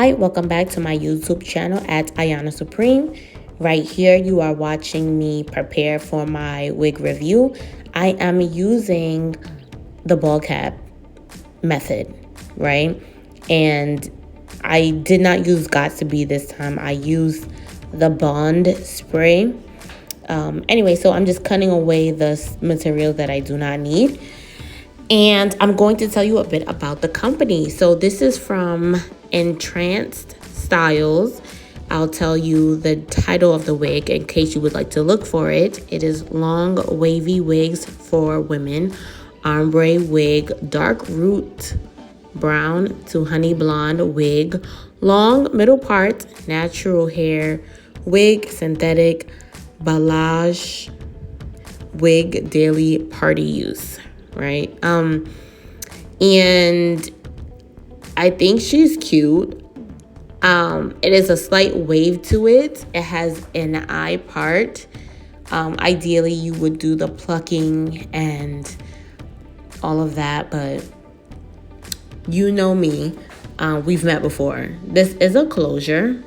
Hi, welcome back to my YouTube channel at Ayana Supreme. Right here, you are watching me prepare for my wig review. I am using the ball cap method, right? And I did not use Got2b this time. I used the Bond spray. Anyway, so I'm just cutting away the material that I do not need. And I'm going to tell you a bit about the company. So this is from Entranced Styles. I'll tell you the title of the wig in case you would like to look for it. It is Long Wavy Wigs for Women. Ombre wig, dark root brown to honey blonde wig. Long middle part, natural hair wig, synthetic balayage wig, daily party use. Right? And I think she's cute. It is a slight wave to it. It has an eye part. Ideally, you would do the plucking and all of that, but you know me. We've met before. This is a closure,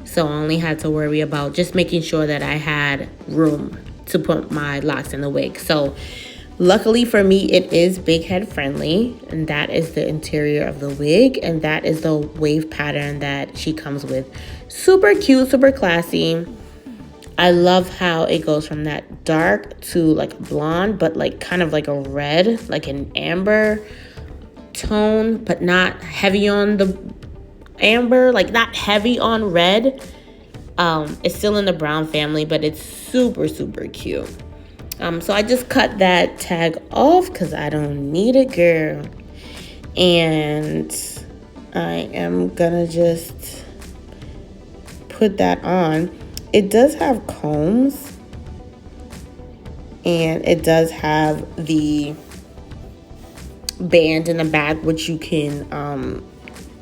so I only had to worry about just making sure that I had room to put my locks in the wig. So luckily for me, it is big head friendly, and that is the interior of the wig, and that is the wave pattern that she comes with. Super cute, super classy. I love how it goes from that dark to like blonde, but like kind of like a red, like an amber tone, but not heavy on the amber, like not heavy on red. It's still in the brown family, but it's super, super cute. So I just cut that tag off because I don't need it, girl. And I am gonna just put that on. It does have combs, and it does have the band in the back, which you can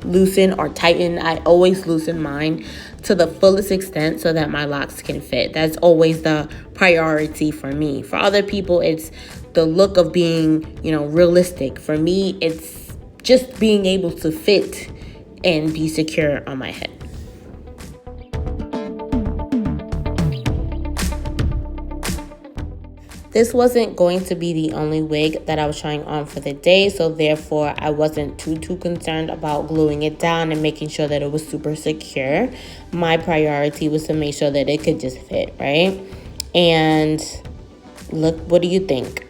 loosen or tighten. I always loosen mine to the fullest extent so that my locks can fit. That's always the priority for me. For other people, it's the look of being, realistic. For me, it's just being able to fit and be secure on my head. This wasn't going to be the only wig that I was trying on for the day, so therefore I wasn't too concerned about gluing it down and making sure that it was super secure. My priority was to make sure that it could just fit, right? And look, what do you think?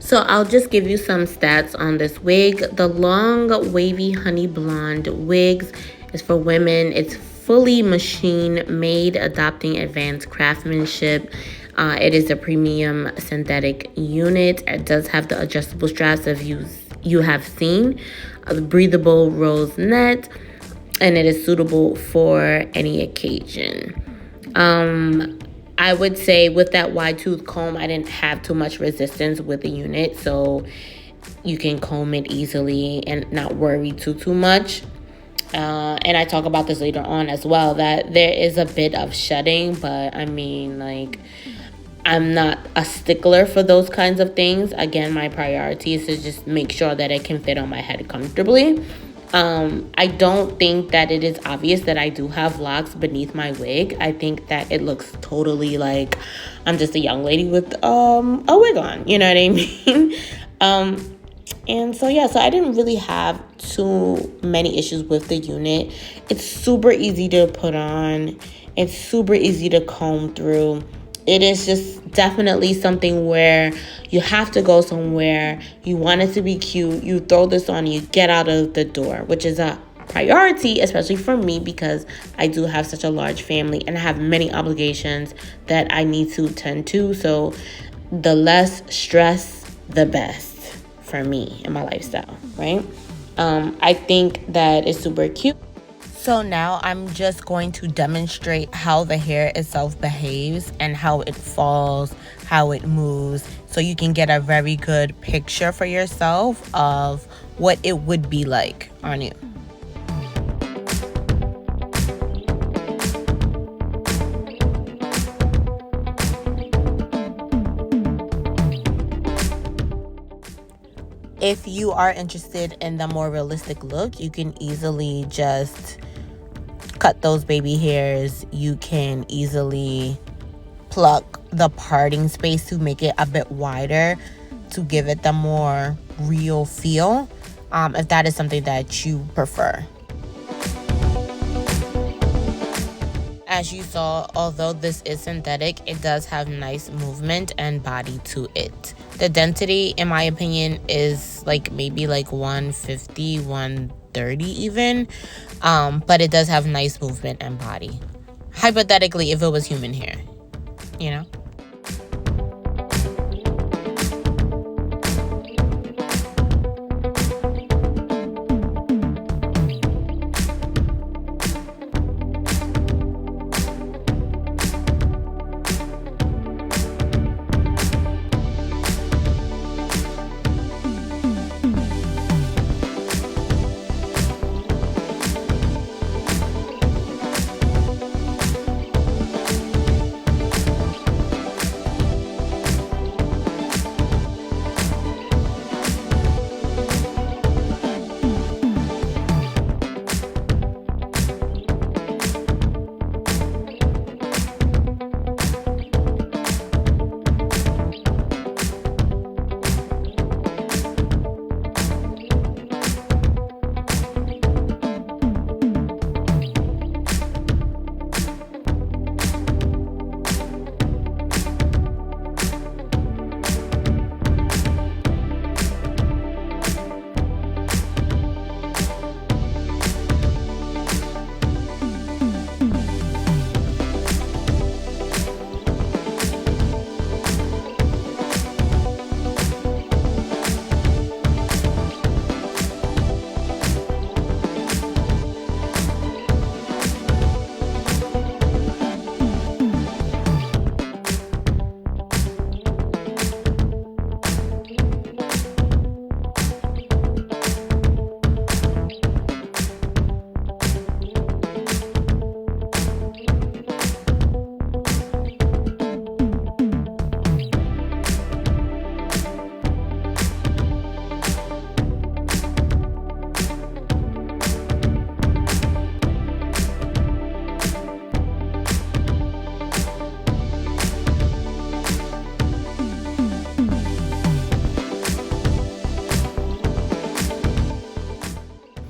So I'll just give you some stats on this wig. The Long Wavy Honey Blonde Wigs is for women. It's fully machine made, adopting advanced craftsmanship. It is a premium synthetic unit. It does have the adjustable straps as you have seen, a breathable rose net, and it is suitable for any occasion. I would say with that wide tooth comb, I didn't have too much resistance with the unit, so you can comb it easily and not worry too much. And I talk about this later on as well, that there is a bit of shedding, but I mean, like, I'm not a stickler for those kinds of things. Again, my priority is to just make sure that it can fit on my head comfortably. I don't think that it is obvious that I do have locks beneath my wig. I think that it looks totally like I'm just a young lady with a wig on, you know what I mean? And so yeah, so I didn't really have too many issues with the unit. It's super easy to put on. It's super easy to comb through. It is just definitely something where you have to go somewhere, you want it to be cute, you throw this on, you get out of the door, which is a priority, especially for me, because I do have such a large family and I have many obligations that I need to tend to. So the less stress, the best for me and my lifestyle, right? I think that is super cute. So now I'm just going to demonstrate how the hair itself behaves and how it falls, how it moves, so you can get a very good picture for yourself of what it would be like on you. if you are interested in the more realistic look, you can easily just cut those baby hairs. You can easily pluck the parting space to make it a bit wider to give it the more real feel, if that is something that you prefer. As you saw, although this is synthetic, it does have nice movement and body to it. The density, in my opinion, is like maybe like 150, 130 even. But it does have nice movement and body. Hypothetically, if it was human hair, you know?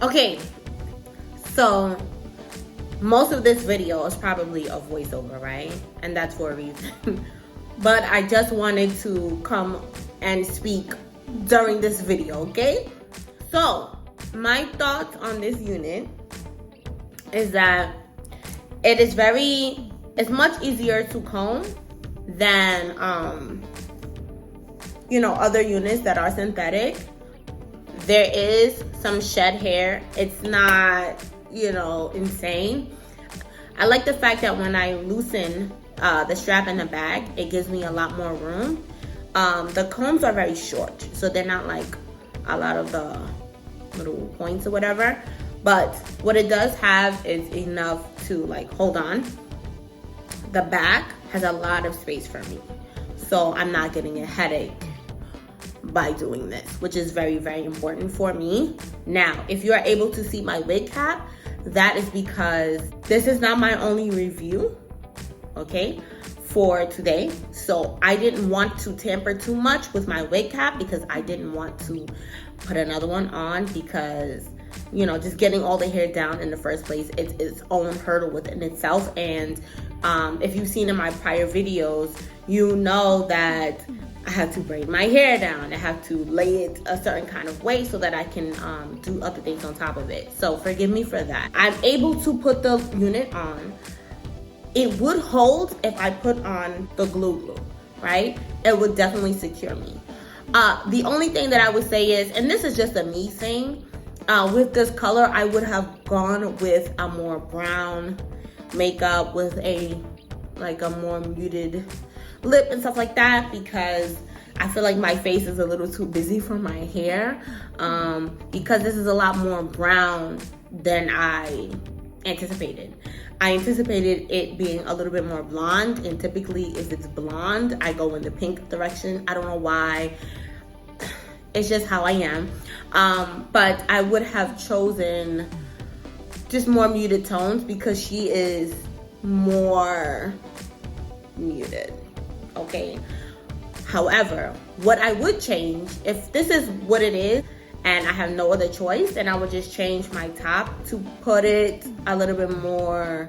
Okay, so most of this video is probably a voiceover, right? And that's for a reason. But I just wanted to come and speak during this video, okay? So my thoughts on this unit is that it's much easier to comb than other units that are synthetic. There is some shed hair. It's not, insane. I like the fact that when I loosen the strap in the bag, it gives me a lot more room. The combs are very short, so they're not like a lot of the little points or whatever. But what it does have is enough to like hold on. The back has a lot of space for me, so I'm not getting a headache by doing this, which is very, very important for me. Now, if you are able to see my wig cap, that is because this is not my only review, okay, for today. So I didn't want to tamper too much with my wig cap because I didn't want to put another one on because, just getting all the hair down in the first place, it's its own hurdle within itself. And if you've seen in my prior videos, you know that I have to braid my hair down. I have to lay it a certain kind of way so that I can do other things on top of it. So forgive me for that. I'm able to put the unit on. It would hold if I put on the glue, right? It would definitely secure me. The only thing that I would say is, and this is just a me thing, with this color, I would have gone with a more brown makeup with a more muted lip and stuff like that, because I feel like my face is a little too busy for my hair, because this is a lot more brown than I anticipated. I anticipated it being a little bit more blonde, and typically if it's blonde, I go in the pink direction. I don't know why. It's just how I am. But I would have chosen just more muted tones because she is more muted, okay? However, what I would change, if this is what it is and I have no other choice, then I would just change my top to put it a little bit more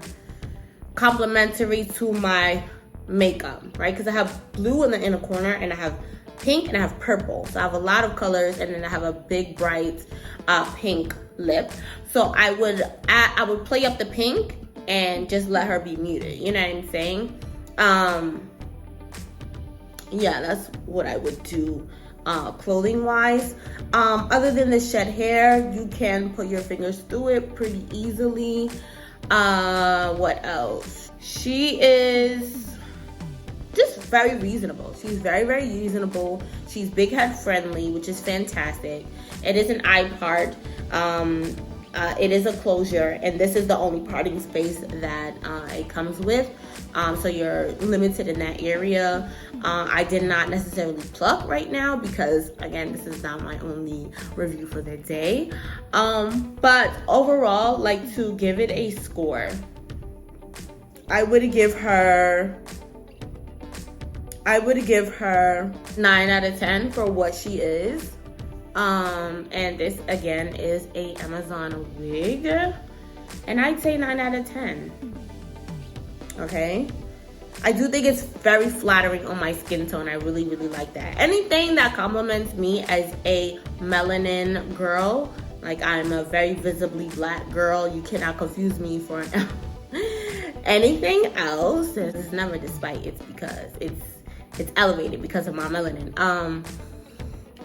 complementary to my makeup, right? Because I have blue in the inner corner and I have pink and I have purple. So I have a lot of colors, and then I have a big bright pink lip. So I would play up the pink and just let her be muted. You know what I'm saying? Yeah, that's what I would do clothing wise. Other than the shed hair, you can put your fingers through it pretty easily. What else? She is just very reasonable. She's very, very reasonable. She's big head friendly, which is fantastic. It is an eye part. It is a closure, and this is the only parting space that it comes with. So you're limited in that area. I did not necessarily pluck right now because, again, this is not my only review for the day. But overall, like, to give it a score, I would give her 9 out of 10 for what she is. And this again is a Amazon wig, and I'd say 9 out of 10. Okay, I do think it's very flattering on my skin tone. I really, really like that. Anything that compliments me as a melanin girl, like I'm a very visibly black girl, you cannot confuse me for anything else. It's never despite, it's because it's elevated because of my melanin.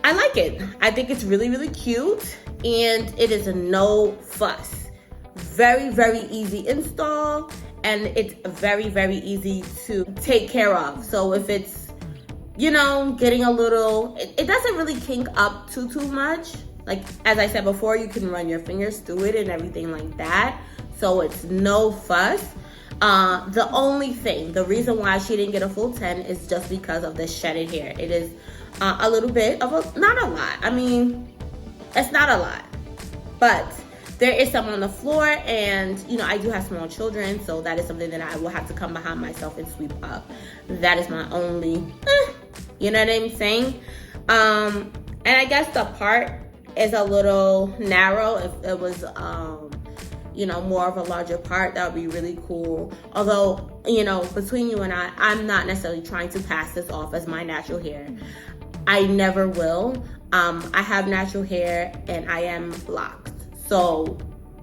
I like it. I think it's really, really cute, and it is a no fuss. Very, very easy install, and it's very, very easy to take care of. So if it's, you know, getting a little, it doesn't really kink up too much. Like, as I said before, you can run your fingers through it and everything like that. So it's no fuss. The only thing, the reason why she didn't get a full 10 is just because of the shedded hair. It is a little bit of a, not a lot. I mean, it's not a lot, but there is some on the floor, and you know, I do have small children, so that is something that I will have to come behind myself and sweep up. That is my only, you know what I'm saying? And I guess the part is a little narrow. If it was, you know, more of a larger part, that would be really cool. Although, you know, between you and I'm not necessarily trying to pass this off as my natural hair. I never will. I have natural hair and I am locked. So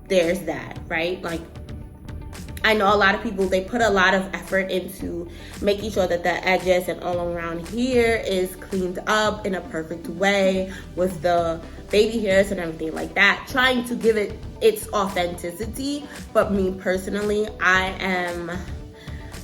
there's that, right? Like, I know a lot of people, they put a lot of effort into making sure that the edges and all around here is cleaned up in a perfect way with the baby hairs and everything like that, trying to give it its authenticity. But me personally, I am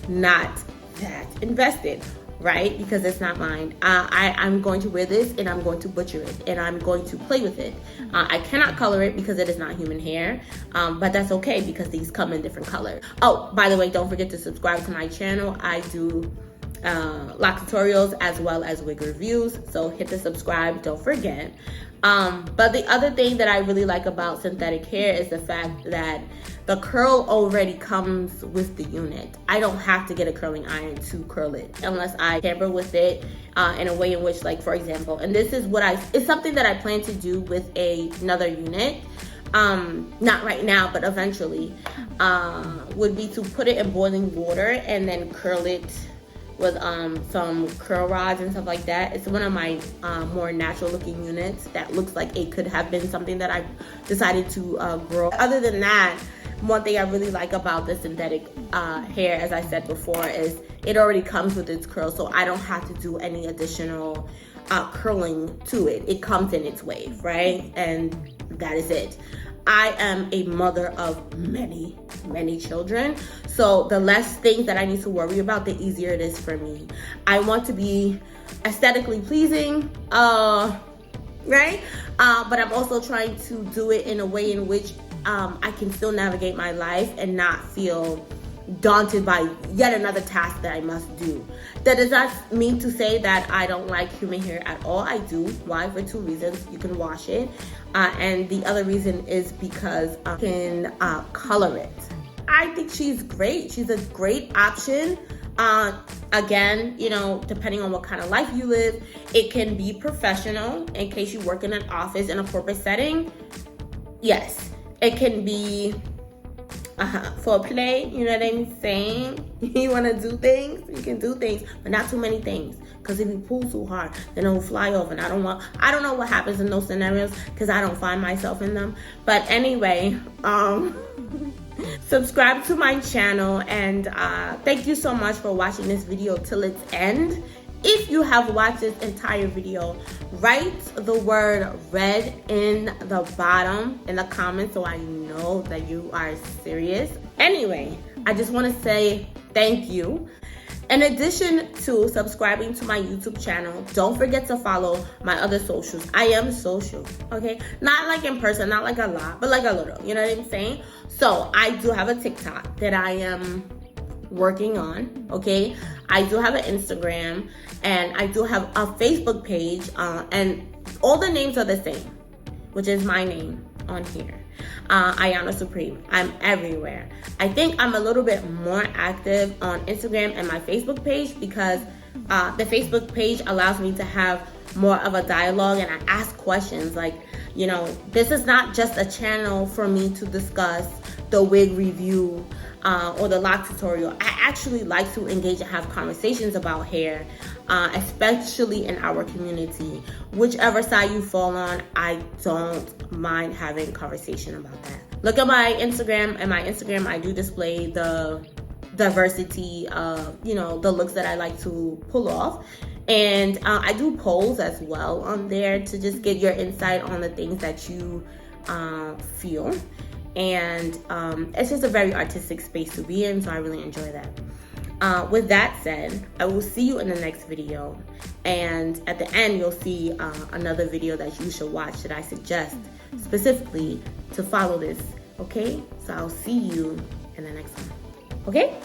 not that invested, right? Because it's not mine. I'm going to wear this and I'm going to butcher it and I'm going to play with it. I cannot color it because it is not human hair, but that's okay because these come in different colors. Oh, by the way, don't forget to subscribe to my channel. I do lock tutorials as well as wig reviews, so hit the subscribe, don't forget. But the other thing that I really like about synthetic hair is the fact that the curl already comes with the unit. I don't have to get a curling iron to curl it unless I tamper with it in a way in which, like, for example, and this is what it's something that I plan to do with another unit. Not right now, but eventually, would be to put it in boiling water and then curl it with some curl rods and stuff like that. It's one of my more natural looking units that looks like it could have been something that I decided to grow. Other than that, one thing I really like about the synthetic hair, as I said before, is it already comes with its curls, so I don't have to do any additional curling to it. It comes in its wave, right? And that is it. I am a mother of many, many children, so the less things that I need to worry about, the easier it is for me. I want to be aesthetically pleasing, right? But I'm also trying to do it in a way in which I can still navigate my life and not feel daunted by yet another task that I must do. That does not mean to say that I don't like human hair at all. I do. Why? For two reasons. You can wash it, and the other reason is because I can color it. I think she's great. She's a great option. Again, you know, depending on what kind of life you live, it can be professional in case you work in an office in a corporate setting. Yes, it can be for play, you know what I'm saying? You want to do things, you can do things, but not too many things. Because if you pull too hard, then it'll fly off, and I don't know what happens in those scenarios because I don't find myself in them. But anyway, subscribe to my channel, and thank you so much for watching this video till its end. If you have watched this entire video, write the word red in the bottom in the comments so I know that you are serious. Anyway, I just want to say thank you. In addition to subscribing to my YouTube channel, don't forget to follow my other socials. I am social, okay? Not like in person, not like a lot, but like a little, you know what I'm saying? So I do have a TikTok that I am working on, okay? I do have an Instagram, and I do have a Facebook page, and all the names are the same, which is my name on here. Ayana Supreme. I'm everywhere. I think I'm a little bit more active on Instagram and my Facebook page because the Facebook page allows me to have more of a dialogue, and I ask questions like, you know, this is not just a channel for me to discuss the wig review or the lock tutorial. I actually like to engage and have conversations about hair, especially in our community. Whichever side you fall on, I don't mind having conversation about that. Look at my Instagram. And my Instagram, I do display the diversity of, you know, the looks that I like to pull off. And I do polls as well on there to just get your insight on the things that you feel. And it's just a very artistic space to be in, so I really enjoy that. With that said, I will see you in the next video, and at the end you'll see another video that you should watch that I suggest specifically to follow this, okay? So I'll see you in the next one, okay?